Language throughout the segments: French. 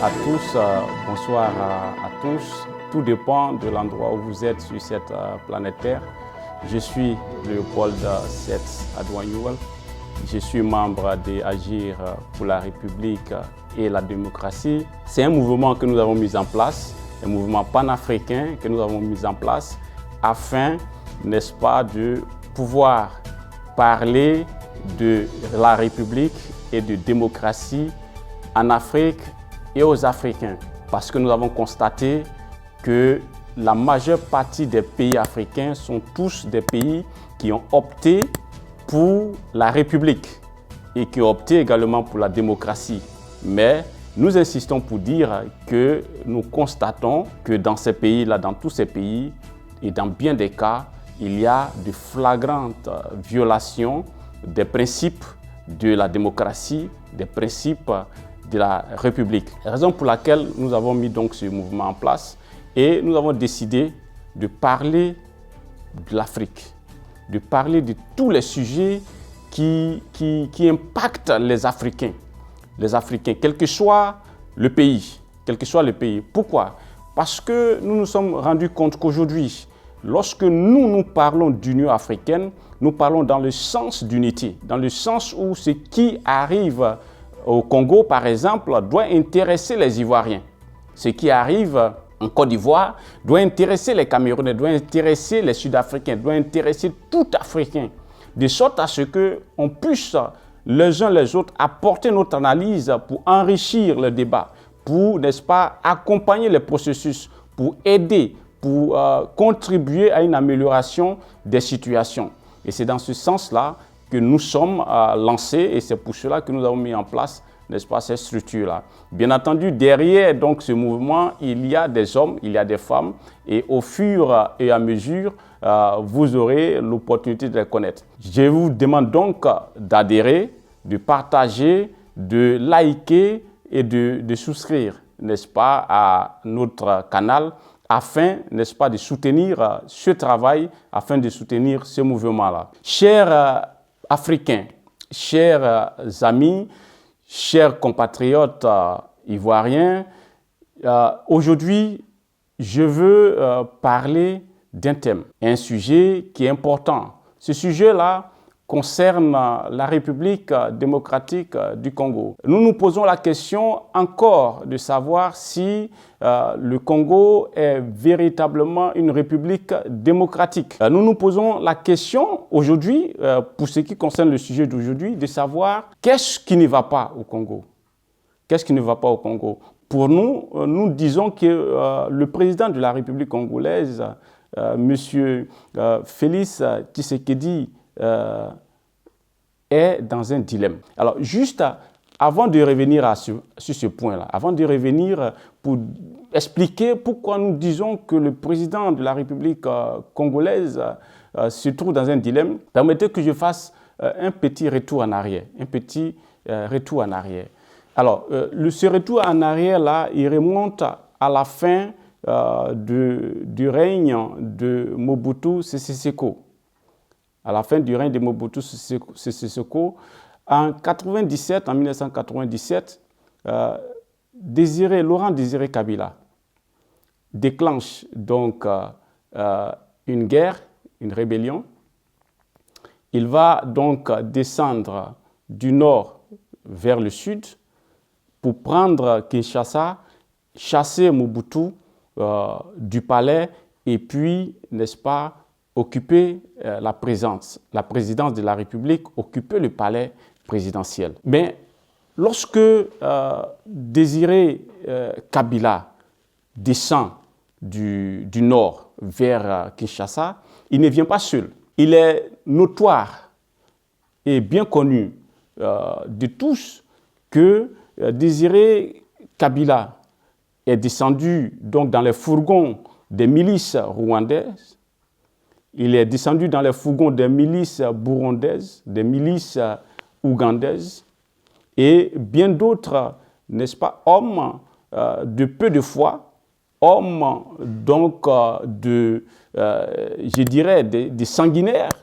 à tous, bonsoir à tous. Tout dépend de l'endroit où vous êtes sur cette planète Terre. Je suis Léopold Seth Adouanyouel. Je suis membre de Agir pour la République et la démocratie. C'est un mouvement que nous avons mis en place, un mouvement panafricain que nous avons mis en place afin, n'est-ce pas, de pouvoir parler de la République et de démocratie en Afrique et aux Africains. Parce que nous avons constaté que la majeure partie des pays africains sont tous des pays qui ont opté pour la République et qui ont opté également pour la démocratie. Mais nous insistons pour dire que nous constatons que dans ces pays-là, dans tous ces pays, et dans bien des cas, il y a de flagrantes violations des principes de la démocratie, des principes de la République. Raison pour laquelle nous avons mis donc ce mouvement en place et nous avons décidé de parler de l'Afrique, de parler de tous les sujets qui impactent les Africains, quel que soit le pays, Pourquoi? Parce que nous nous sommes rendus compte qu'aujourd'hui, lorsque nous parlons d'Union africaine, nous parlons dans le sens d'unité, dans le sens où ce qui arrive au Congo, par exemple, doit intéresser les Ivoiriens. Ce qui arrive en Côte d'Ivoire doit intéresser les Camerounais, doit intéresser les Sud-Africains, doit intéresser tout Africain, de sorte à ce qu'on puisse les uns les autres apporter notre analyse pour enrichir le débat, pour, n'est-ce pas, accompagner les processus, pour aider, pour contribuer à une amélioration des situations. Et c'est dans ce sens-là que nous sommes lancés et c'est pour cela que nous avons mis en place, n'est-ce pas, ces structures-là. Bien entendu, derrière donc, ce mouvement, il y a des hommes, il y a des femmes et au fur et à mesure, vous aurez l'opportunité de les connaître. Je vous demande donc d'adhérer, de partager, de liker et de souscrire, n'est-ce pas, à notre canal afin, n'est-ce pas, de soutenir ce travail, afin de soutenir ce mouvement-là. Chers Africains, chers amis, chers compatriotes ivoiriens, aujourd'hui, je veux parler d'un thème, un sujet qui est important. Ce sujet-là concerne la République démocratique du Congo. Nous nous posons la question encore de savoir si le Congo est véritablement une république démocratique. Nous nous posons la question aujourd'hui, pour ce qui concerne le sujet d'aujourd'hui, de savoir qu'est-ce qui ne va pas au Congo. Qu'est-ce qui ne va pas au Congo? Pour nous, nous disons que le président de la République congolaise, M. Félix Tshisekedi, est dans un dilemme. Alors, juste avant de revenir sur ce point-là, avant de revenir pour expliquer pourquoi nous disons que le président de la République congolaise se trouve dans un dilemme, permettez que je fasse un petit retour en arrière. Alors, ce retour en arrière-là, il remonte à la fin du règne de Mobutu Sese Seko. À la fin du règne de Mobutu Sese Seko, en 1997, Laurent Désiré Kabila déclenche donc une guerre, une rébellion. Il va donc descendre du nord vers le sud pour prendre Kinshasa, chasser Mobutu du palais et puis, n'est-ce pas, occuper la présidence de la République, occuper le palais présidentiel. Mais lorsque Désiré Kabila descend du nord vers Kinshasa, il ne vient pas seul. Il est notoire et bien connu de tous que Désiré Kabila est descendu donc dans les fourgons des milices rwandaises. Il est descendu dans les fourgons des milices burundaises, des milices ougandaises et bien d'autres, n'est-ce pas, hommes de peu de foi, hommes donc je dirais, des sanguinaires.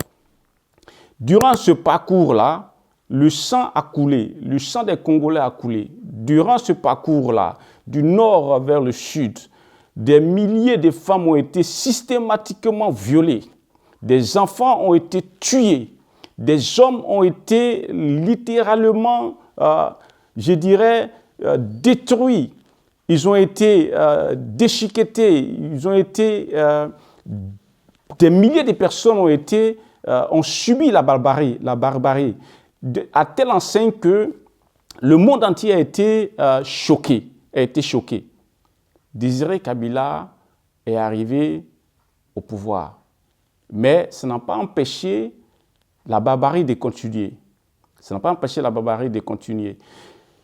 Durant ce parcours-là, le sang a coulé, le sang des Congolais a coulé. Durant ce parcours-là, du nord vers le sud. Des milliers de femmes ont été systématiquement violées. Des enfants ont été tués. Des hommes ont été littéralement, je dirais, détruits. Ils ont été déchiquetés. Ils ont été, des milliers de personnes ont subi la barbarie, à telle enseigne que le monde entier a été choqué. Désiré Kabila est arrivé au pouvoir, mais ça n'a pas empêché la barbarie de continuer.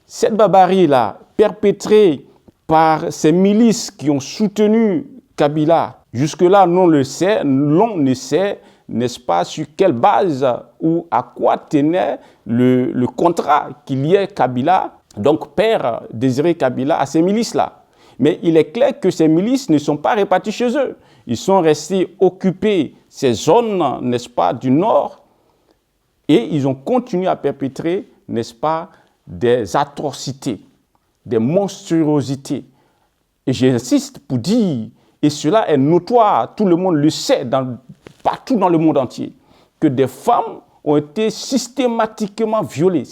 Cette barbarie-là, perpétrée par ces milices qui ont soutenu Kabila, jusque-là, l'on ne sait, n'est-ce pas, sur quelle base ou à quoi tenait le contrat qu'il liait Kabila, donc père Désiré Kabila, à ces milices-là. Mais il est clair que ces milices ne sont pas réparties chez eux. Ils sont restés occuper ces zones, n'est-ce pas, du nord, et ils ont continué à perpétrer, n'est-ce pas, des atrocités, des monstruosités. Et j'insiste pour dire, et cela est notoire, tout le monde le sait, partout dans le monde entier, que des femmes ont été systématiquement violées.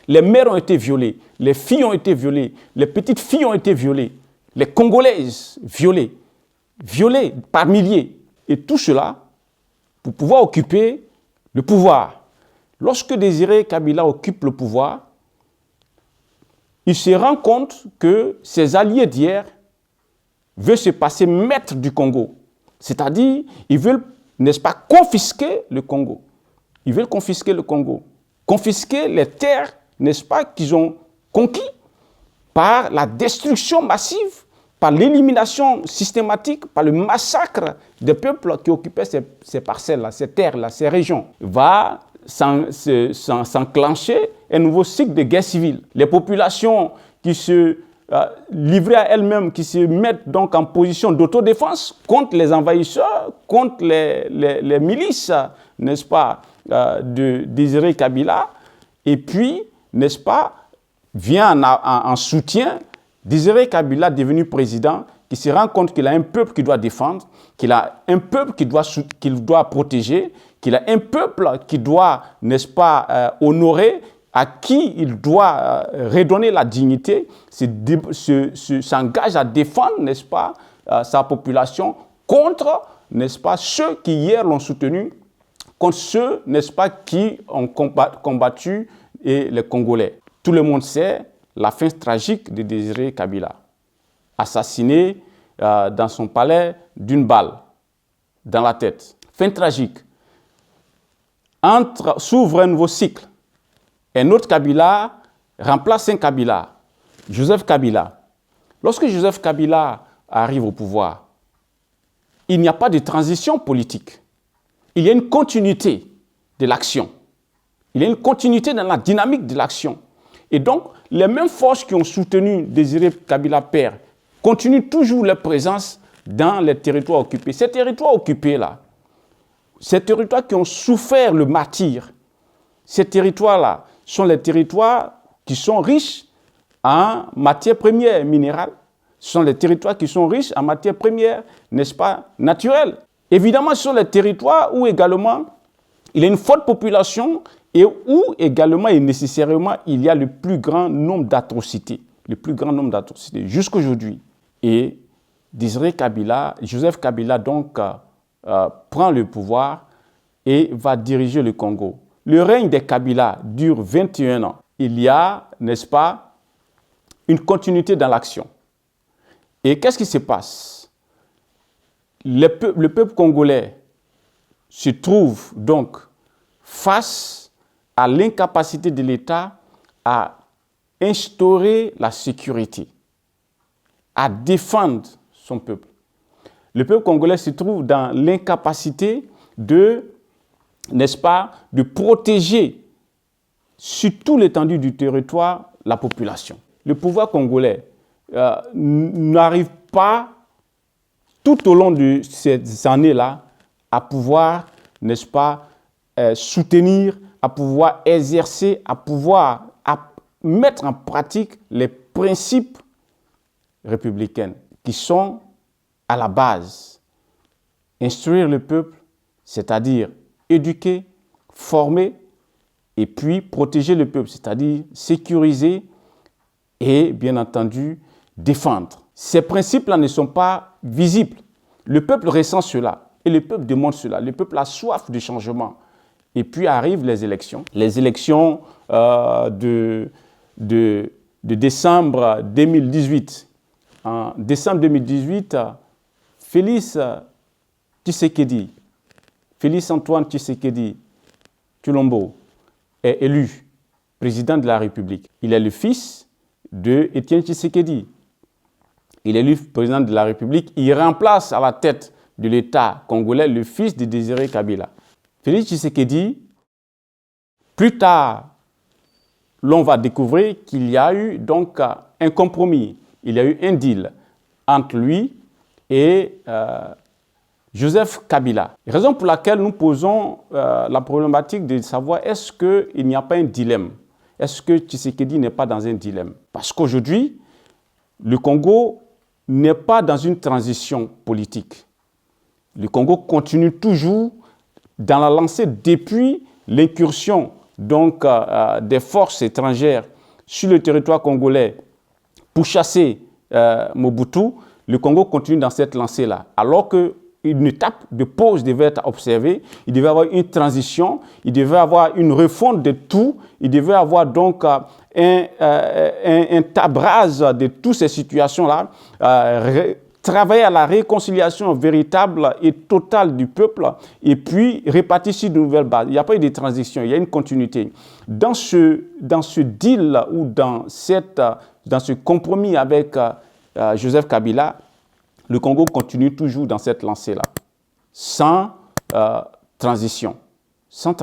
Les mères ont été violées, les filles ont été violées, les petites filles ont été violées, les Congolaises violées par milliers. Et tout cela pour pouvoir occuper le pouvoir. Lorsque Désiré Kabila occupe le pouvoir, il se rend compte que ses alliés d'hier veulent se passer maître du Congo. C'est-à-dire, ils veulent, n'est-ce pas, confisquer le Congo. Confisquer les terres, n'est-ce pas, qu'ils ont conquis par la destruction massive, par l'élimination systématique, par le massacre des peuples qui occupaient ces parcelles-là, ces terres-là, ces régions. Va s'enclencher un nouveau cycle de guerre civile. Les populations qui se livrées à elles-mêmes, qui se mettent donc en position d'autodéfense contre les envahisseurs, contre les milices, n'est-ce pas, de Désiré Kabila, et puis, n'est-ce pas, vient en soutien Désiré Kabila, devenu président, qui se rend compte qu'il a un peuple qu'il doit défendre, qu'il a un peuple qu'il doit protéger, qu'il a un peuple qui doit, n'est-ce pas, honorer, à qui il doit redonner la dignité, s'engage à défendre, n'est-ce pas, sa population contre, n'est-ce pas, ceux qui hier l'ont soutenu, contre ceux, n'est-ce pas, qui ont combattu les Congolais. Tout le monde sait la fin tragique de Désiré Kabila, assassiné dans son palais d'une balle dans la tête. Fin tragique. S'ouvre un nouveau cycle. Un autre Kabila remplace un Kabila, Joseph Kabila. Lorsque Joseph Kabila arrive au pouvoir, il n'y a pas de transition politique. Il y a une continuité de l'action. Il y a une continuité dans la dynamique de l'action. Et donc, les mêmes forces qui ont soutenu Désiré Kabila père continuent toujours leur présence dans les territoires occupés. Ces territoires occupés-là, ces territoires qui ont souffert le martyre, ces territoires-là sont les territoires qui sont riches en matières premières minérales. Ce sont les territoires qui sont riches en matières premières, n'est-ce pas, naturelles. Évidemment, ce sont les territoires où également il y a une forte population et où également et nécessairement il y a le plus grand nombre d'atrocités. Jusqu'aujourd'hui. Et Désiré Kabila, Joseph Kabila donc prend le pouvoir et va diriger le Congo. Le règne des Kabila dure 21 ans. Il y a, n'est-ce pas, une continuité dans l'action. Et qu'est-ce qui se passe? Le peuple congolais se trouve donc face à l'incapacité de l'État à instaurer la sécurité, à défendre son peuple. Le peuple congolais se trouve dans l'incapacité de, n'est-ce pas, de protéger sur toute l'étendue du territoire la population. Le pouvoir congolais n'arrive pas tout au long de ces années-là à pouvoir, n'est-ce pas, soutenir, à pouvoir exercer, à pouvoir mettre en pratique les principes républicaines qui sont à la base. Instruire le peuple, c'est-à-dire éduquer, former et puis protéger le peuple, c'est-à-dire sécuriser et bien entendu défendre. Ces principes-là ne sont pas visibles. Le peuple ressent cela et le peuple demande cela. Le peuple a soif de changement. Et puis arrivent les élections. Les élections de décembre 2018. En décembre 2018, Félix Tshisekedi, Félix Antoine Tshisekedi Tshilombo est élu président de la République. Il est le fils de Étienne Tshisekedi. Il est élu président de la République. Il remplace à la tête de l'État congolais le fils de Désiré Kabila. Félix Tshisekedi, plus tard, l'on va découvrir qu'il y a eu donc un compromis. Il y a eu un deal entre lui et Joseph Kabila. Raison pour laquelle nous posons la problématique de savoir est-ce qu'il n'y a pas un dilemme? Est-ce que Tshisekedi n'est pas dans un dilemme? Parce qu'aujourd'hui, le Congo n'est pas dans une transition politique. Le Congo continue toujours dans la lancée depuis l'incursion donc des forces étrangères sur le territoire congolais pour chasser Mobutu. Le Congo continue dans cette lancée-là, alors qu'une étape de pause devait être observée, il devait y avoir une transition, il devait y avoir une refonte de tout, il devait y avoir donc un tabrage de toutes ces situations-là, travailler à la réconciliation véritable et totale du peuple et puis répartir sur de nouvelles bases. Il n'y a pas eu de transition, il y a une continuité. Dans ce deal ou dans ce compromis avec Joseph Kabila, le Congo continue toujours dans cette lancée-là, sans transition, sans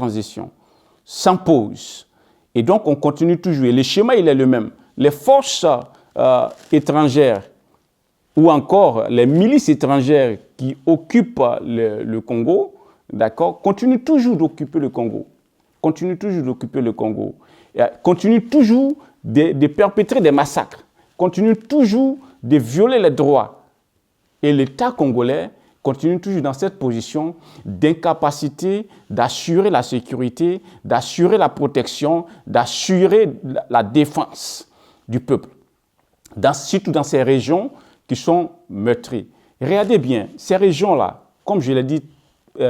pause. Et donc, on continue toujours. Et le schéma, il est le même. Les forces étrangères ou encore les milices étrangères qui occupent le Congo, d'accord, continuent toujours d'occuper le Congo. Continuent toujours de perpétrer des massacres. Continuent toujours de violer les droits. Et l'État congolais continue toujours dans cette position d'incapacité d'assurer la sécurité, d'assurer la protection, d'assurer la défense du peuple, surtout dans ces régions qui sont meurtries. Regardez bien, ces régions-là, comme je l'ai dit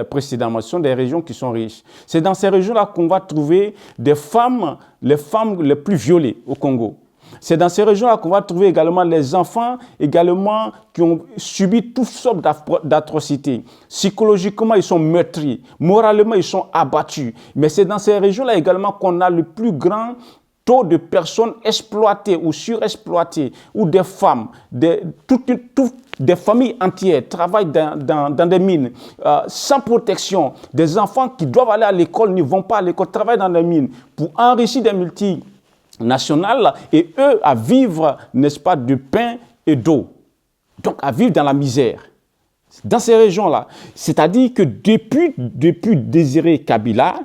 précédemment, ce sont des régions qui sont riches. C'est dans ces régions-là qu'on va trouver les femmes les plus violées au Congo. C'est dans ces régions-là qu'on va trouver également les enfants également qui ont subi toutes sortes d'atrocités. Psychologiquement, ils sont meurtris. Moralement, ils sont abattus. Mais c'est dans ces régions-là également qu'on a le plus grand taux de personnes exploitées ou surexploitées, ou des femmes, des familles entières travaillent dans des mines, sans protection. Des enfants qui doivent aller à l'école ne vont pas à l'école, travaillent dans des mines pour enrichir des multinationales et eux à vivre, n'est-ce pas, de pain et d'eau. Donc à vivre dans la misère. Dans ces régions-là. C'est-à-dire que depuis Désiré Kabila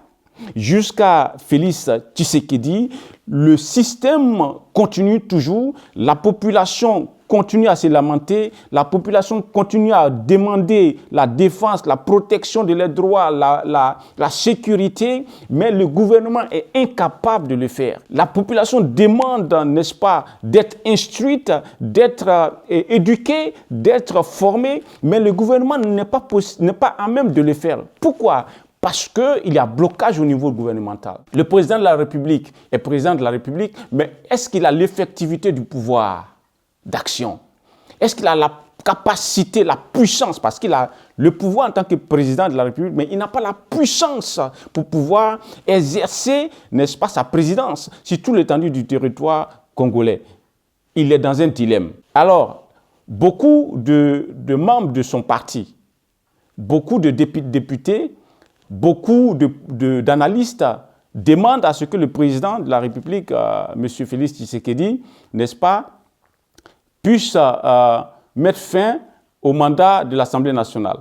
jusqu'à Félix Tshisekedi, le système continue toujours, la population continue à se lamenter, la population continue à demander la défense, la protection de leurs droits, la sécurité, mais le gouvernement est incapable de le faire. La population demande, n'est-ce pas, d'être instruite, d'être éduquée, d'être formée, mais le gouvernement n'est pas à même de le faire. Pourquoi ? Parce qu'il y a blocage au niveau gouvernemental. Le président de la République est président de la République, mais est-ce qu'il a l'effectivité du pouvoir d'action? Est-ce qu'il a la capacité, la puissance? Parce qu'il a le pouvoir en tant que président de la République, mais il n'a pas la puissance pour pouvoir exercer, n'est-ce pas, sa présidence sur toute l'étendue du territoire congolais. Il est dans un dilemme. Alors, beaucoup de membres de son parti, beaucoup de députés, beaucoup d'analystes demandent à ce que le président de la République, M. Félix Tshisekedi, n'est-ce pas, puisse mettre fin au mandat de l'Assemblée nationale.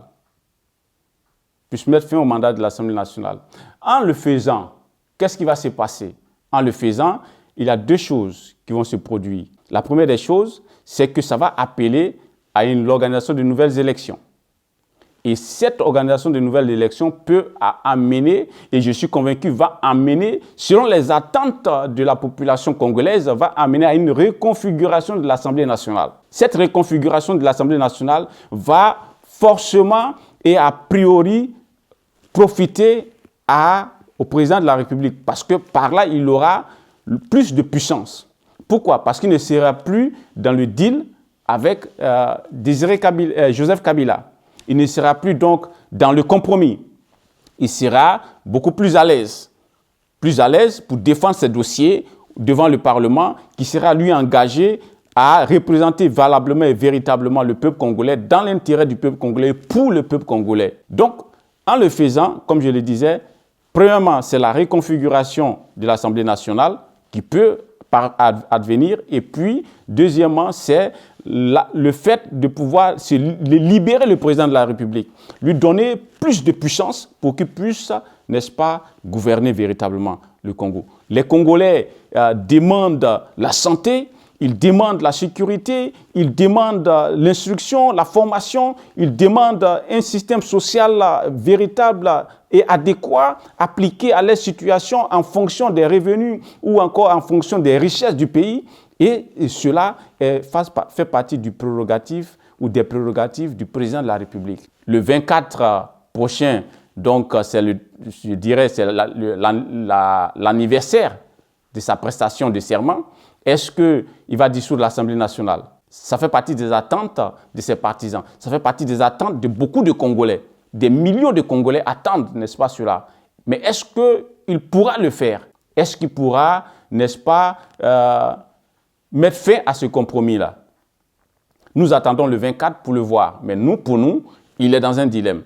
En le faisant, qu'est-ce qui va se passer? En le faisant, il y a deux choses qui vont se produire. La première des choses, c'est que ça va appeler à l'organisation de nouvelles élections. Et cette organisation de nouvelles élections peut amener, et je suis convaincu, va amener, selon les attentes de la population congolaise, va amener à une reconfiguration de l'Assemblée nationale. Cette reconfiguration de l'Assemblée nationale va forcément et a priori profiter au président de la République, parce que par là, il aura plus de puissance. Pourquoi? Parce qu'il ne sera plus dans le deal avec Joseph Kabila. Il ne sera plus donc dans le compromis. Il sera beaucoup plus à l'aise pour défendre ses dossiers devant le Parlement, qui sera lui engagé à représenter valablement et véritablement le peuple congolais dans l'intérêt du peuple congolais, pour le peuple congolais. Donc, en le faisant, comme je le disais, premièrement, c'est la reconfiguration de l'Assemblée nationale qui peut advenir. Et puis, deuxièmement, c'est le fait de pouvoir libérer le président de la République, lui donner plus de puissance pour qu'il puisse, n'est-ce pas, gouverner véritablement le Congo. Les Congolais demandent la santé, ils demandent la sécurité, ils demandent l'instruction, la formation, ils demandent un système social véritable et adéquat, appliqué à leur situation en fonction des revenus ou encore en fonction des richesses du pays. Et cela fait partie du prérogatif ou des prérogatives du président de la République. Le 24 prochain, donc je dirais, c'est l'anniversaire de sa prestation de serment. Est-ce qu'il va dissoudre l'Assemblée nationale? Ça fait partie des attentes de ses partisans. Ça fait partie des attentes de beaucoup de Congolais. Des millions de Congolais attendent, n'est-ce pas, cela. Mais est-ce qu'il pourra le faire? Est-ce qu'il pourra, n'est-ce pas, mettre fin à ce compromis-là? Nous attendons le 24 pour le voir. Mais pour nous, il est dans un dilemme.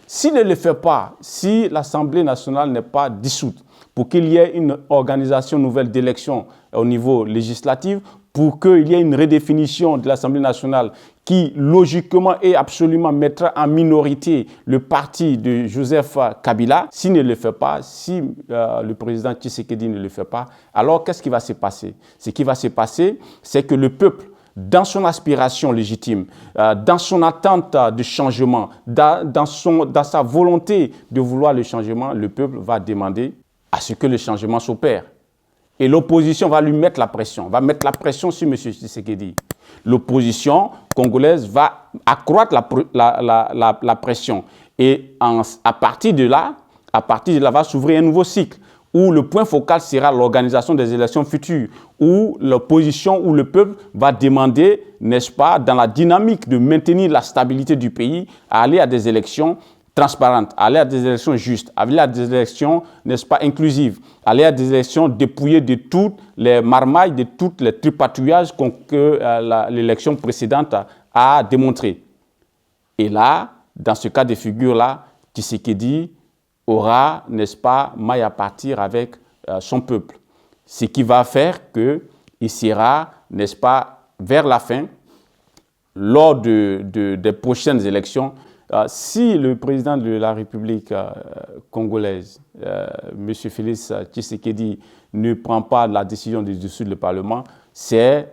S'il ne le fait pas, si l'Assemblée nationale n'est pas dissoute, pour qu'il y ait une organisation nouvelle d'élection au niveau législatif, pour qu'il y ait une redéfinition de l'Assemblée nationale qui, logiquement et absolument, mettra en minorité le parti de Joseph Kabila, s'il ne le fait pas, si le président Tshisekedi ne le fait pas, alors qu'est-ce qui va se passer? Ce qui va se passer, c'est que le peuple, dans son aspiration légitime, dans son attente de changement, dans sa volonté de vouloir le changement, le peuple va demander à ce que le changement s'opère. Et l'opposition va lui mettre la pression, va mettre la pression sur M. Tshisekedi. L'opposition congolaise va accroître la pression. Et à partir de là, va s'ouvrir un nouveau cycle où le point focal sera l'organisation des élections futures, où l'opposition ou le peuple va demander, n'est-ce pas, dans la dynamique de maintenir la stabilité du pays, à aller à des élections transparentes, aller à des élections justes, aller à des élections, n'est-ce pas, inclusives, aller à des élections dépouillées de toutes les marmailles, de tous les tripatouillages que l'élection précédente a démontré. Et là, dans ce cas de figure-là, Tshisekedi aura, n'est-ce pas, maille à partir avec son peuple. Ce qui va faire qu'il sera, n'est-ce pas, vers la fin, lors des prochaines élections, si le président de la République congolaise, M. Félix Tshisekedi, ne prend pas la décision de dissoudre le Parlement, c'est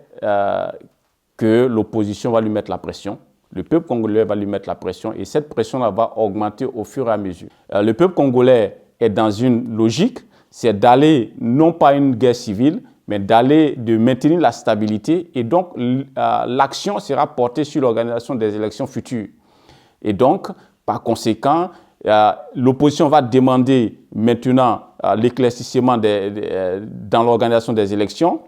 que l'opposition va lui mettre la pression. Le peuple congolais va lui mettre la pression et cette pression-là va augmenter au fur et à mesure. Le peuple congolais est dans une logique, c'est d'aller non pas une guerre civile, mais de maintenir la stabilité et donc l'action sera portée sur l'organisation des élections futures. Et donc, par conséquent, l'opposition va demander maintenant l'éclaircissement dans l'organisation des élections.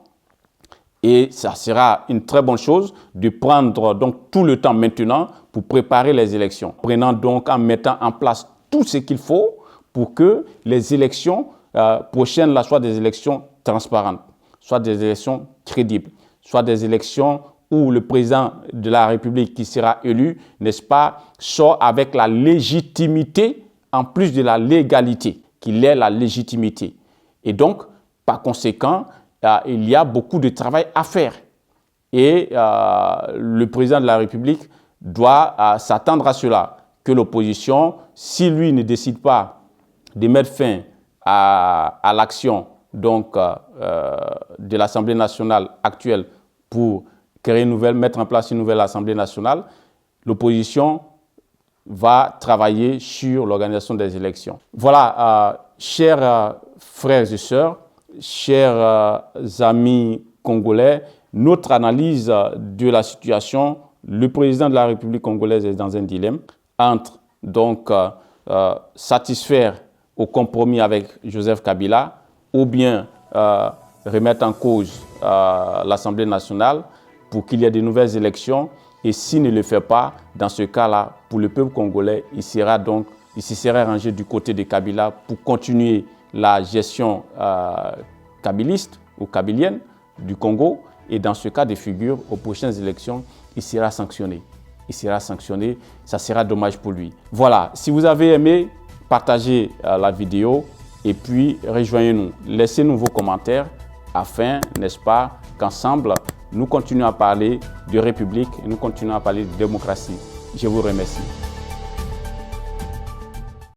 Et ça sera une très bonne chose de prendre donc tout le temps maintenant pour préparer les élections. En mettant en place tout ce qu'il faut pour que les élections prochaines là, soient des élections transparentes, soient des élections crédibles, soient des élections où le président de la République qui sera élu, n'est-ce pas, sort avec la légitimité en plus de la légalité, qu'il ait la légitimité. Et donc, par conséquent, il y a beaucoup de travail à faire. Et le président de la République doit s'attendre à cela, que l'opposition, si lui ne décide pas de mettre fin à l'action donc, de l'Assemblée nationale actuelle pour créer mettre en place une nouvelle Assemblée nationale, l'opposition va travailler sur l'organisation des élections. Voilà, chers frères et sœurs, chers amis congolais, notre analyse de la situation, le président de la République congolaise est dans un dilemme entre donc satisfaire au compromis avec Joseph Kabila ou bien remettre en cause l'Assemblée nationale pour qu'il y ait de nouvelles élections. Et s'il ne le fait pas, dans ce cas-là, pour le peuple congolais, il se serait rangé du côté de Kabila pour continuer la gestion kabiliste ou kabilienne du Congo. Et dans ce cas de figure, aux prochaines élections, il sera sanctionné. Il sera sanctionné, ça sera dommage pour lui. Voilà, si vous avez aimé, partagez la vidéo et puis rejoignez-nous. Laissez-nous vos commentaires afin, n'est-ce pas, qu'ensemble, nous continuons à parler de République et nous continuons à parler de démocratie. Je vous remercie.